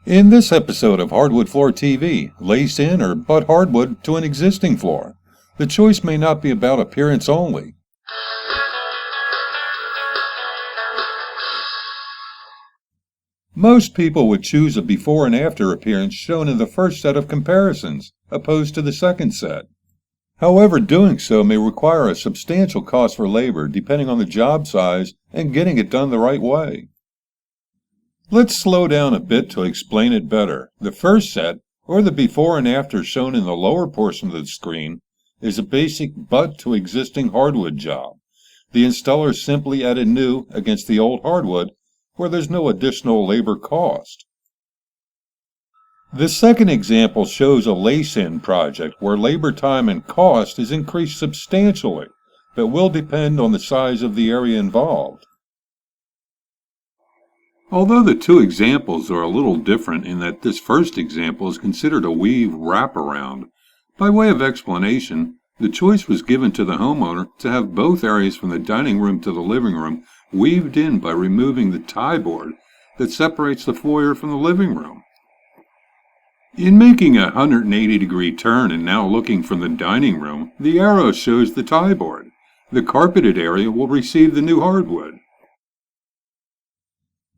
In this episode of Hardwood Floor TV, lace in or butt hardwood to an existing floor. The choice may not be about appearance only. Most people would choose a before and after appearance shown in the first set of comparisons, opposed to the second set. However, doing so may require a substantial cost for labor depending on the job size and getting it done the right way. Let's slow down a bit to explain it better. The first set, or the before and after shown in the lower portion of the screen, is a basic butt to existing hardwood job. The installer simply added new against the old hardwood, where there's no additional labor cost. The second example shows a lace-in project where labor time and cost is increased substantially, but will depend on the size of the area involved. Although the two examples are a little different in that this first example is considered a weave wraparound, by way of explanation, the choice was given to the homeowner to have both areas from the dining room to the living room weaved in by removing the tie board that separates the foyer from the living room. In making a 180-degree turn and now looking from the dining room, the arrow shows the tie board. The carpeted area will receive the new hardwood.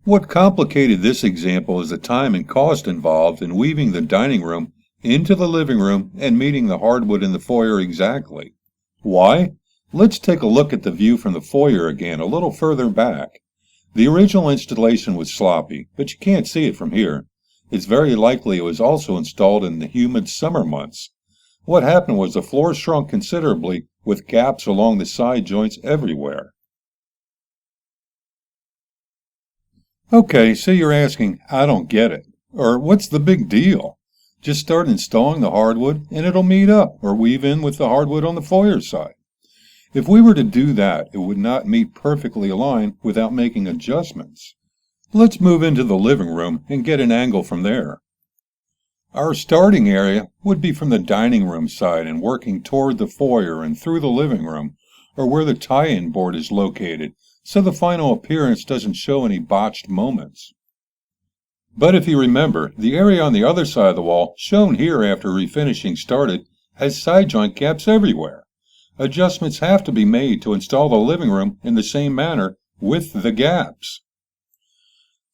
What complicated this example is the time and cost involved in weaving the dining room into the living room and meeting the hardwood in the foyer exactly. Why? Let's take a look at the view from the foyer again a little further back. The original installation was sloppy, but you can't see it from here. It's very likely it was also installed in the humid summer months. What happened was the floor shrunk considerably with gaps along the side joints everywhere. Okay, so you're asking, I don't get it. Or what's the big deal? Just start installing the hardwood and it'll meet up or weave in with the hardwood on the foyer side. If we were to do that, it would not meet perfectly aligned without making adjustments. Let's move into the living room and get an angle from there. Our starting area would be from the dining room side and working toward the foyer and through the living room, or where the tie-in board is located, so the final appearance doesn't show any botched moments. But if you remember, the area on the other side of the wall, shown here after refinishing started, has side joint gaps everywhere. Adjustments have to be made to install the living room in the same manner with the gaps.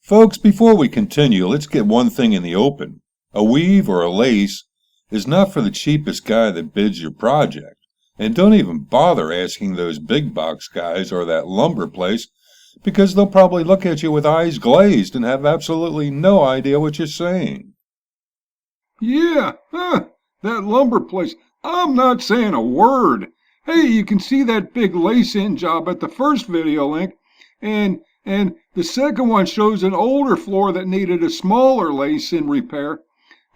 Folks, before we continue, let's get one thing in the open. A weave or a lace is not for the cheapest guy that bids your project. And don't even bother asking those big box guys or that lumber place, because they'll probably look at you with eyes glazed and have absolutely no idea what you're saying. Yeah, that lumber place. I'm not saying a word. Hey, you can see that big lace-in job at the first video link, and the second one shows an older floor that needed a smaller lace-in repair.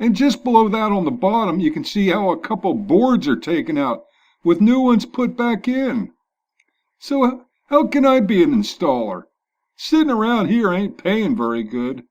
And just below that on the bottom, you can see how a couple boards are taken out, with new ones put back in. So how can I be an installer? Sitting around here ain't paying very good.